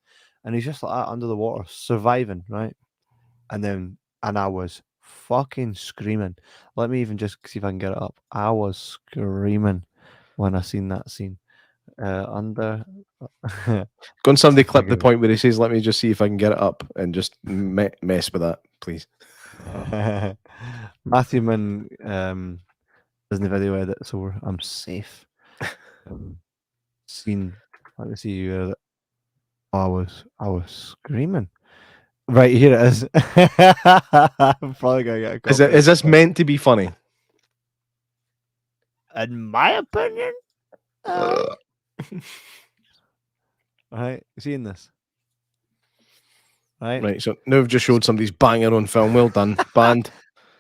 and he's just like that under the water, surviving, right? And I was fucking screaming. Let me even just see if I can get it up. I was screaming when I seen that scene. Under. Go and somebody clip the point where he says, "Let me just see if I can get it up," and just mess with that, please. Matthew Mann is in the video edit, so I'm safe. Scene. Let me see you. I was screaming. Right, here it is. I'm probably gonna get a copy. Is this meant to be funny? In my opinion. Right, you seeing this? Right, so now we've just showed somebody's banger on film. Well done, band.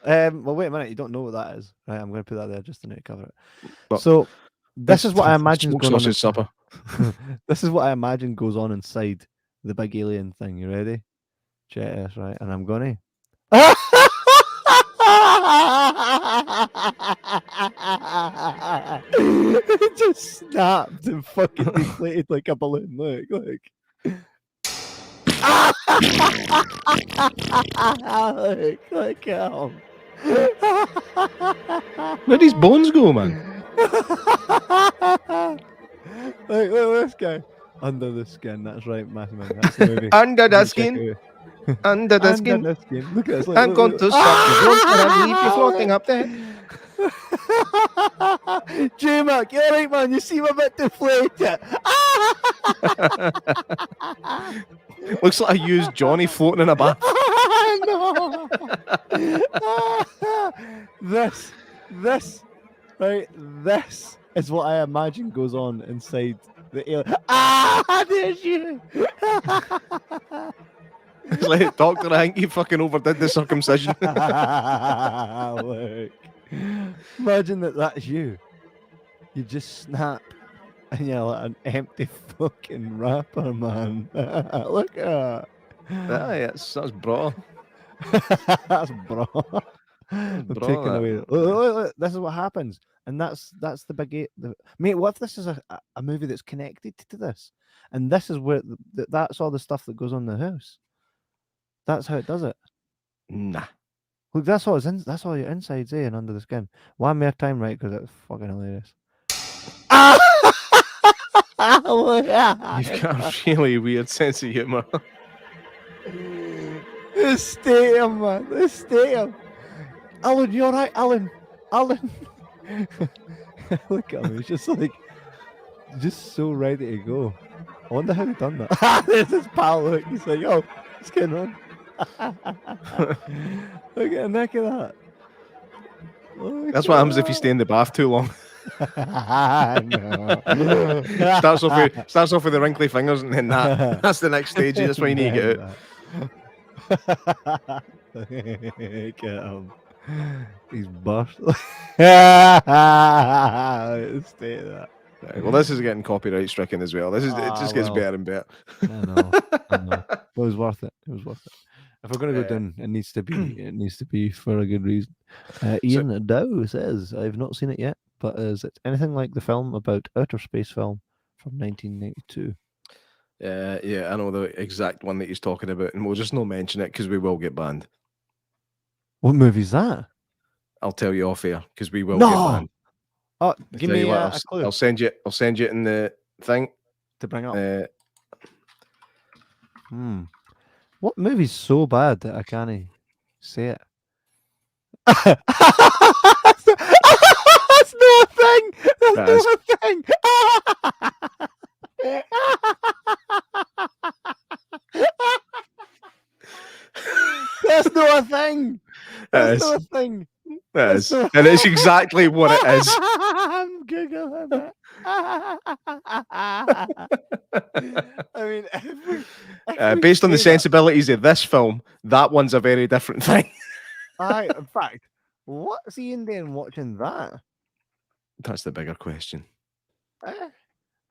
Well, wait a minute. You don't know what that is, right? I'm going to put that there just to cover it. Well, so this is what I imagine smoke going on. sausage supper. This is what I imagine goes on inside the big alien thing. You ready? Check this, right? And I'm going to. It just snapped and fucking deflated like a balloon. Look. Look at him. Where'd his bones go, man? Look this guy. Under the Skin. That's right, Matthew. That's the movie. Under the skin. Under the skin. Under the Skin. Look at this. I'm going to suck your bones, but I leave you floating up there. J-Mac, you alright, man? You seem a bit deflated. Looks like I used Johnny floating in a bath. No. This, right? This is what I imagine goes on inside the alien. There's you. It's like, Doctor, I think you fucking overdid the circumcision. Look. Imagine that's you. You just snap and you're like an empty fucking wrapper, man. Look at that. That's bra. That's bra. They're taking away. Look, this is what happens, and that's the big mate. What if this is a movie that's connected to this, and this is where that's all the stuff that goes on in the house. That's how it does it. Nah. Look, that's all that's all your insides, and Under the Skin. One more time, right? Because it's fucking hilarious. You've got a really weird sense of humour. The stadium, man. The stadium. Alan, you alright, Alan? Look at him. He's just so ready to go. I wonder how he done that. There's his pal. Look, he's like, "Yo, what's going on?" Look at the neck of that. That's what happens if you stay in the bath too long. No. starts off with the wrinkly fingers, and then that's the next stage. That's why you need to get out. Look at him. He's burst. Stay that. Right, well, this is getting copyright stricken as well. It just gets better and better. I know. But it was worth it. If we're going to go down, it needs to be for a good reason. Ian Dow says, "I've not seen it yet, but is it anything like the film about outer space film from 1992?" Yeah, I know the exact one that he's talking about, and we'll just not mention it because we will get banned. What movie's that? I'll tell you off air because we will get banned. Oh, give me a clue. I'll send you it in the thing to bring up. What movie's so bad that I can't say it? That's not a thing. That's That is. not a thing. That's not a thing. That That's is. not a thing. That That's is. not- And it's exactly what it is. I'm googling it. I mean, every Based on the say that- sensibilities of this film, that one's a very different thing. in fact, what's Ian doing watching that? That's the bigger question. Eh?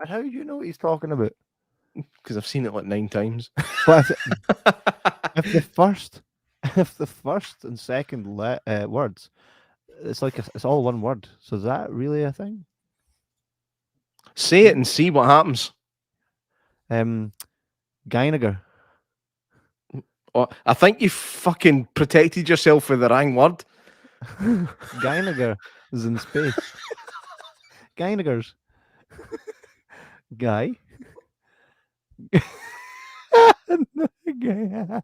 And how do you know what he's talking about? Because I've seen it like 9 times. But if the first and second words, it's like it's all one word. So is that really a thing? Say it and see what happens. Geiger. Oh, I think you fucking protected yourself with the wrong word. Geiger is in space. Geinigers. Guy.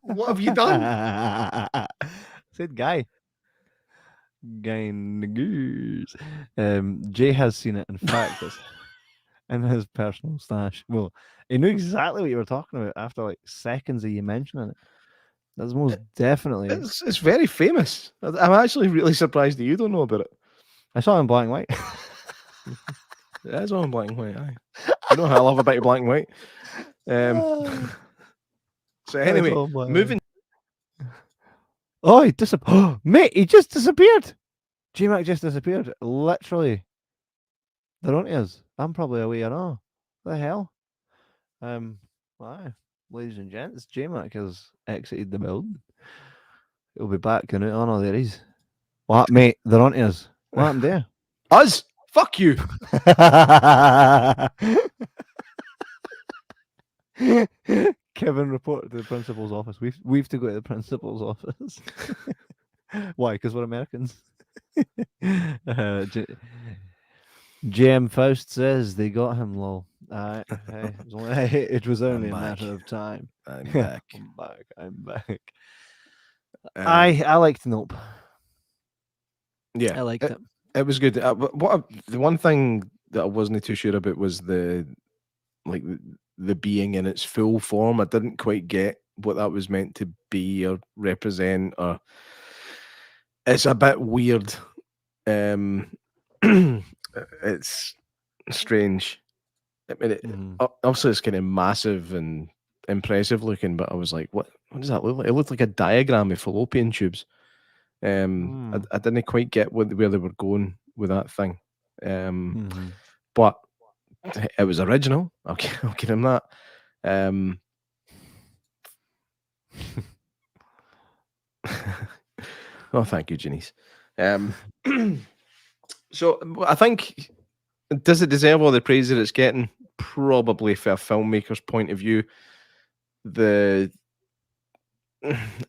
What have you done? Said guy. Geinigers. Jay has seen it. In fact, it's in his personal stash. Well, he knew exactly what you were talking about after like seconds of you mentioning it. That's most definitely. It's very famous. I'm actually really surprised that you don't know about it. I saw it in black and white. It is all in black and white. Aye. You know how I love about black and white. So anyway, moving. Oh, he disappeared. Mate, he just disappeared. G-Mac just disappeared. Literally. They're on to us. I'm probably away and all. What the hell? Aye. Ladies and gents, J-Mac has exited the building. He'll be back in it. Oh no, there he is. What, mate? They're on to us. What happened there? Us? Fuck you. Kevin reported to the principal's office. We've to go to the principal's office. Why? Because we're Americans. JM Faust says they got him, lol. It was only a matter of time. I'm back. I'm back. I liked Nope. Yeah, I liked it. It was good. The one thing that I wasn't too sure about was the being in its full form. I didn't quite get what that was meant to be or represent. Or it's a bit weird. It's strange. I mean, obviously it's kind of massive and impressive looking, but I was like, what does that look like? It looked like a diagram of fallopian tubes. I didn't quite get where they were going with that thing. But it was original. I'll give him that. Oh, thank you, Janice. So I think, does it deserve all the praise that it's getting? Probably, for a filmmaker's point of view.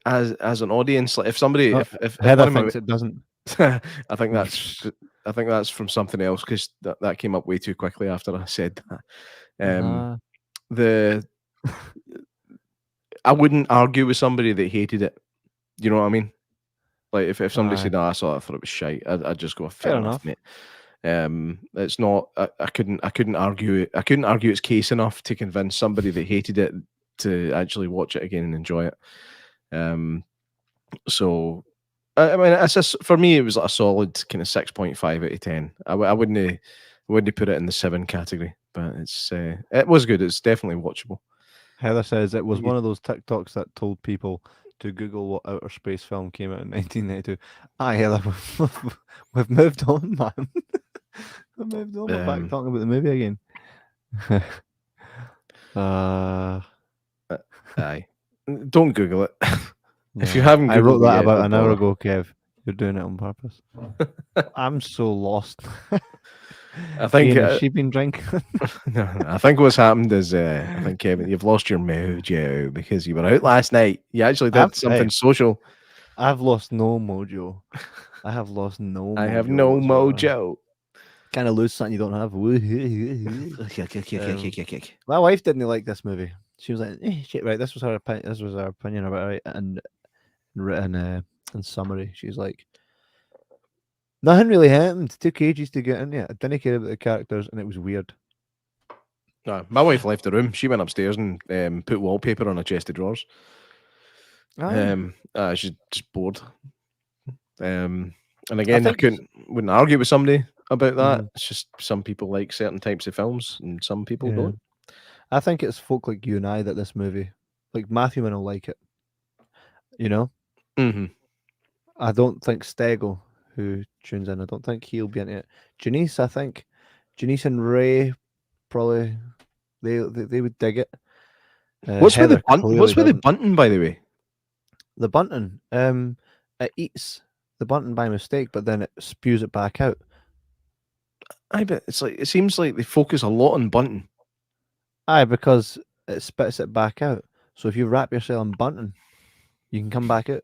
As an audience, like if somebody, if Heather thinks it doesn't. I think that's from something else, because that came up way too quickly after I said that. I wouldn't argue with somebody that hated it. You know what I mean? Like if somebody said, "No, I saw it, I thought it was shite," I'd just go, "Fair enough, mate." It's not. I couldn't argue. I couldn't argue its case enough to convince somebody that hated it to actually watch it again and enjoy it. So I mean, it's just, for me, it was like a solid kind of 6.5 out of 10. I wouldn't put it in the 7 category, but it was good. It's definitely watchable. Heather says it was one of those TikToks that told people to Google what outer space film came out in 1992. Aye, Heather, we've moved on, man. We've moved on. We're back talking about the movie again. Aye. Don't Google it. If you haven't Googled I wrote that yet, about an hour ago, Kev. You're doing it on purpose. I'm so lost. I think Ian, has she been drinking? No, I think what's happened is I think, Kevin, you've lost your mojo because you were out last night. You actually did something social. I've lost no mojo. I have lost no mojo. I have no mojo. Kind of lose something you don't have. My wife didn't like this movie. She was like, shit, right, this was her opinion about it, right? And written in summary, she's like, Nothing really happened. It took ages to get in it. I didn't care about the characters, and it was weird. My wife left the room. She went upstairs and put wallpaper on a chest of drawers. She's just bored. And again, I wouldn't argue with somebody about that. It's just some people like certain types of films, and some people don't. I think it's folk like you and I that this movie, like Matthew will like it. You know? Mm-hmm. I don't think Stego, who tunes in, I don't think he'll be into it. Janice, I think. Janice and Ray probably they would dig it. What's with the bunting, by the way? The bunting, it eats the bunting by mistake, but then it spews it back out. I bet it seems like they focus a lot on bunting. Aye, because it spits it back out. So if you wrap yourself in bunting, you can come back out.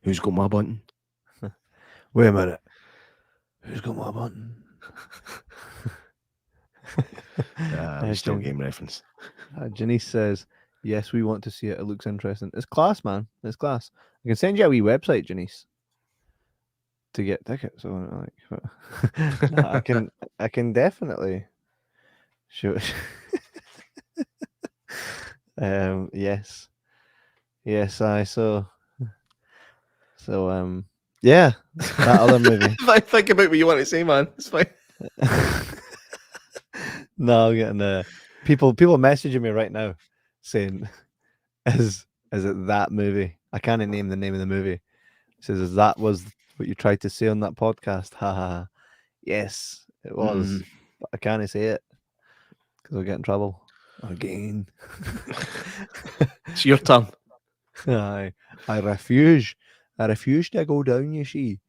Who's got my bunting? Wait a minute. Who's got my bunting? Still game reference. Janice says, yes, we want to see it. It looks interesting. It's class, man. It's class. I can send you a wee website, Janice, to get tickets. So I can definitely show it. Yes. Yeah, that other movie. Think about what you want to say, man. It's fine. No, I'm getting people messaging me right now saying, is it that movie? I can't name the name of the movie. It says, that was what you tried to say on that podcast? Ha ha. Yes, it was. But I can't say it because I'll get in trouble again. It's your turn. I refuse. I refuse to go down, you see.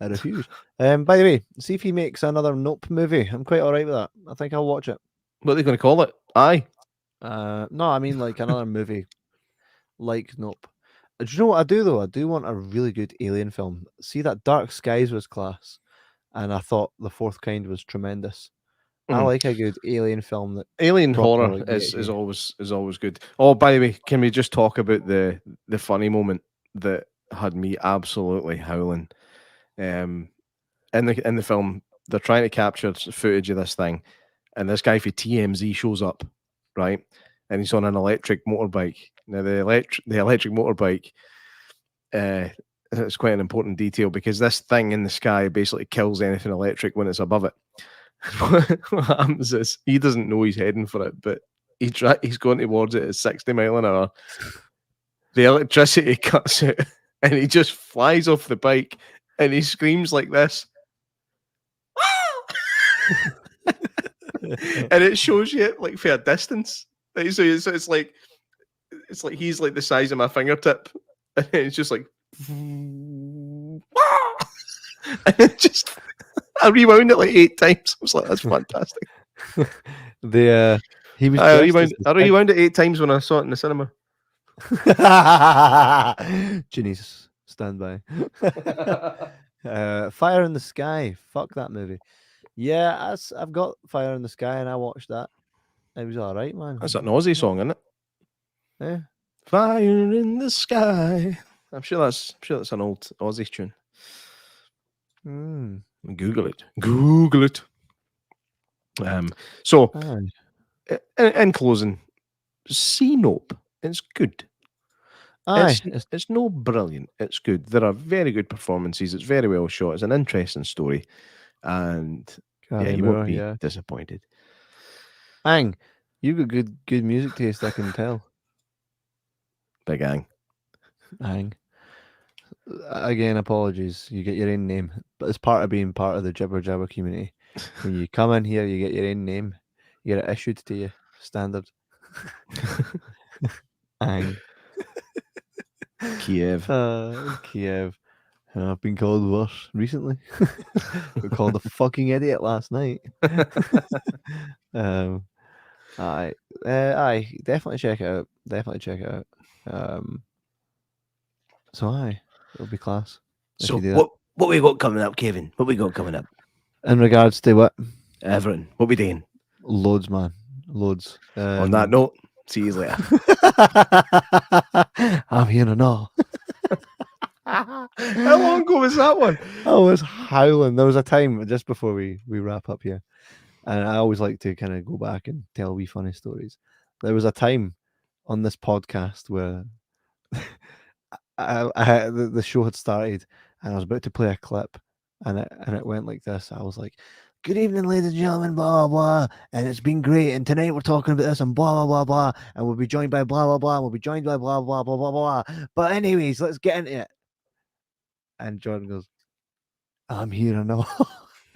I refuse. By the way, see if he makes another Nope movie. I'm quite alright with that. I think I'll watch it. What are they going to call it? Aye. No, I mean like another movie like Nope. Do you know what I do though? I do want a really good alien film. See, that Dark Skies was class, and I thought The Fourth Kind was tremendous. I like a good alien film. That alien horror is always good. Oh, by the way, can we just talk about the funny moment that had me absolutely howling? In the film, they're trying to capture footage of this thing, and this guy for TMZ shows up, right? And he's on an electric motorbike. Now the electric motorbike, it's quite an important detail because this thing in the sky basically kills anything electric when it's above it. What happens is he doesn't know he's heading for it, but he's going towards it at 60 miles an hour. The electricity cuts out, and he just flies off the bike, and he screams like this. And it shows you like for a distance. So it's like he's like the size of my fingertip, and it's just like, and it just. I rewound it like 8 times. I was like, "That's fantastic." He was. I rewound it 8 times when I saw it in the cinema. Janice, stand by. Fire in the Sky. Fuck that movie. Yeah, I've got Fire in the Sky, and I watched that. It was all right, man. That's an Aussie song, isn't it? Yeah. Fire in the Sky. I'm sure that's an old Aussie tune. Google it. So, in closing, see Nope. It's good. It's no brilliant. It's good. There are very good performances. It's very well shot. It's an interesting story, and you won't be disappointed. Ang, you've got good music taste. I can tell. Big Ang. Again, apologies. You get your own name, but it's part of being part of the Jibber Jabber community. When you come in here, you get your own name. You get it issued to you, standard. Ang. Kiev. Kiev. I've been called worse recently. We called a fucking idiot last night. Aye, definitely check it out. So it'll be class. So what we got coming up, Kevin? What we got coming up? In regards to what? Everything. What we doing? Loads, man. Loads. On that note, see you later. I'm here and all. How long ago was that one? I was howling. There was a time just before we wrap up here, and I always like to kind of go back and tell wee funny stories. There was a time on this podcast where the show had started, and I was about to play a clip, and it went like this. I was like, "Good evening, ladies and gentlemen, blah blah blah, and it's been great. And tonight we're talking about this and blah blah blah blah, and we'll be joined by blah blah blah. And we'll be joined by blah blah blah blah blah. But anyways, let's get into it." And Jordan goes, "I'm here and all."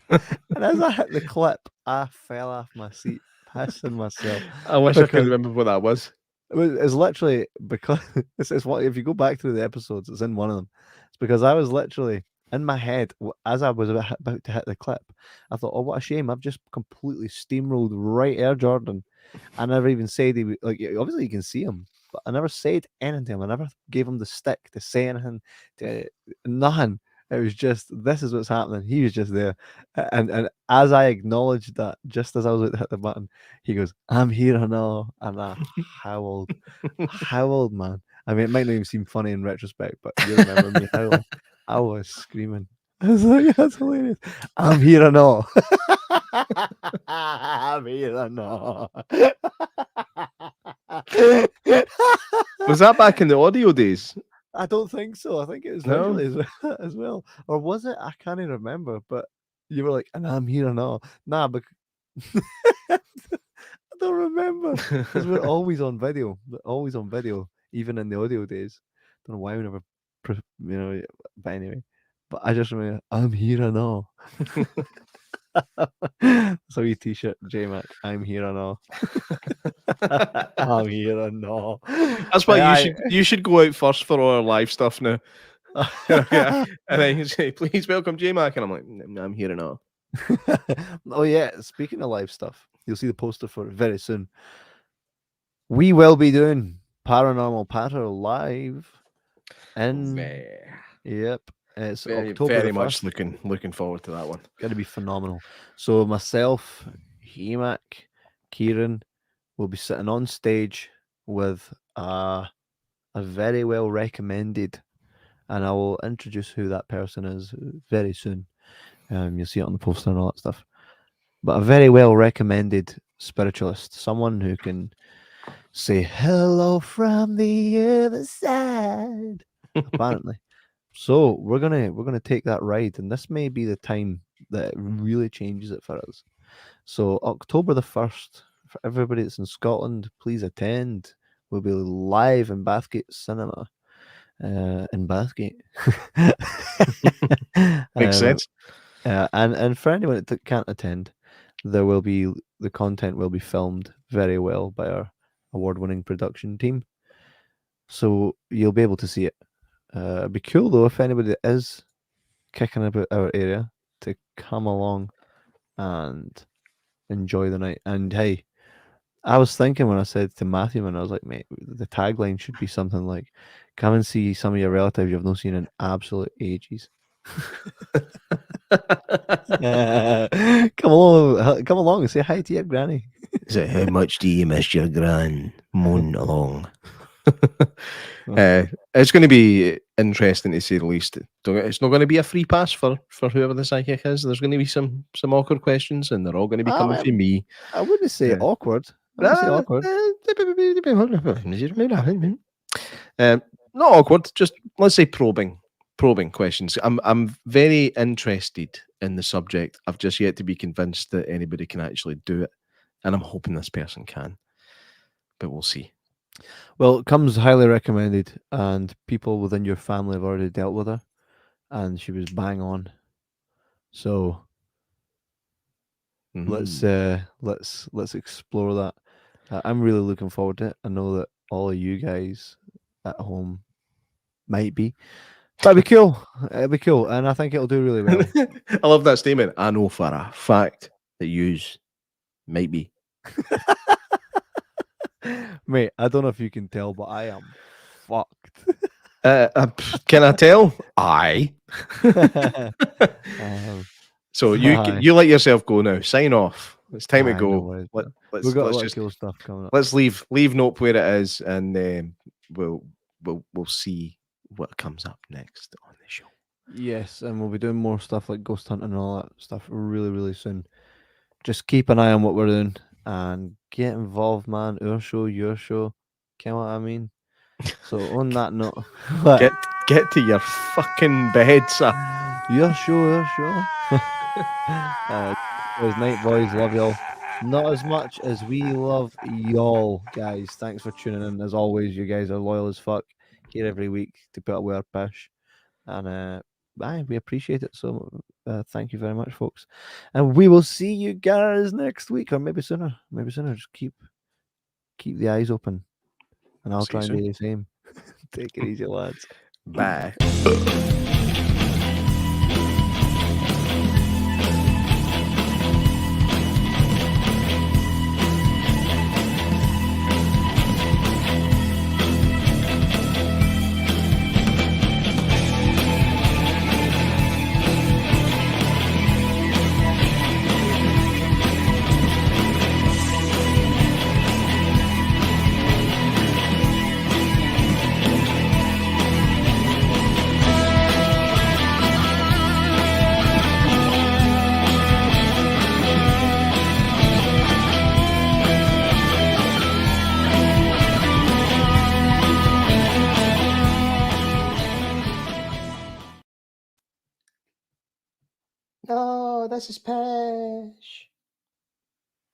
And as I hit the clip, I fell off my seat, pissing myself. I wish I could Because remember what that was. it's literally because it's what if you go back through the episodes, it's in one of them. It's because I was literally in my head as I was about to hit the clip. I thought, "Oh, what a shame! I've just completely steamrolled right Air Jordan." I never even said obviously you can see him, but I never said anything to him. I never gave him the stick to say anything, to nothing. It was just this is what's happening. He was just there, and as I acknowledged that, just as I was about to hit the button, he goes, "I'm here and all," and I howled, howled, man. I mean, it might not even seem funny in retrospect, but you remember me howling. I was screaming. I was like, "That's hilarious! I'm here and all." I'm here and all. Was that back in the audio days? I don't think so. I think it was No? visually as well. Or was it? I can't even remember. But you were like, "And I'm here and all." Nah, but I don't remember because we're always on video. We're always on video, even in the audio days. Don't know why we never, But anyway, but I just remember, "I'm here and all." So your t-shirt, J-Mac, "I'm here and all." I'm here and all. That's why you should go out first for all our live stuff now. Yeah. And then you say, "Please welcome J-Mac," and I'm like, "I'm here and all." Oh yeah, speaking of live stuff, you'll see the poster for it very soon. We will be doing Paranormal Patter live in yep. It's Very, October very the much 1st. looking forward to that one. Gonna be phenomenal. So myself, Hemac, Kieran will be sitting on stage with a very well recommended, and I will introduce who that person is very soon. You'll see it on the poster and all that stuff. But a very well recommended spiritualist, someone who can say hello from the other side, apparently. So we're gonna take that ride, and this may be the time that it really changes it for us. So October the 1st, for everybody that's in Scotland, please attend. We'll be live in Bathgate Cinema. In Bathgate. Makes sense. And for anyone that can't attend, the content will be filmed very well by our award-winning production team. So you'll be able to see it. It'd be cool though if anybody that is kicking about our area to come along and enjoy the night. And hey, I was thinking when I said to Matthew, and I was like, "Mate, the tagline should be something like, come and see some of your relatives you've not seen in absolute ages." Come along and say hi to your granny. Is it, "How much do you miss your gran?" Moan along. It's going to be interesting to say the least. It's not going to be a free pass for whoever the psychic is. There's going to be some awkward questions, and they're all going to be coming from me. I wouldn't say awkward. I wouldn't say awkward. Not awkward. Just let's say probing questions. I'm very interested in the subject. I've just yet to be convinced that anybody can actually do it, and I'm hoping this person can, but we'll see. Well, it comes highly recommended, and people within your family have already dealt with her, and she was bang on. So let's explore that. I'm really looking forward to it. I know that all of you guys at home might be, but it'd be cool. It'd be cool, and I think it'll do really well. I love that statement. I know for a fact that yous might be. Mate, I don't know if you can tell, but I am fucked. Can I tell? Aye. So you let yourself go now. Sign off. It's time to go. We've got a lot of cool stuff coming up. Let's leave Nope where it is, and we'll see what comes up next on the show. Yes, and we'll be doing more stuff like ghost hunting and all that stuff really, really soon. Just keep an eye on what we're doing and get involved, man. Our show, your show. You know what I mean? So on that note, what? Get to your fucking bed, sir. Your show, our show. Boys, night, boys. Love y'all. Not as much as we love y'all, guys. Thanks for tuning in. As always, you guys are loyal as fuck. Here every week to put up with our pish. And we appreciate it. So thank you very much, folks. And we will see you guys next week, or maybe sooner. Maybe sooner. Just keep the eyes open. And I'll See you try and soon. do the same. Take it easy, lads. Bye. Oh, this is Pesh.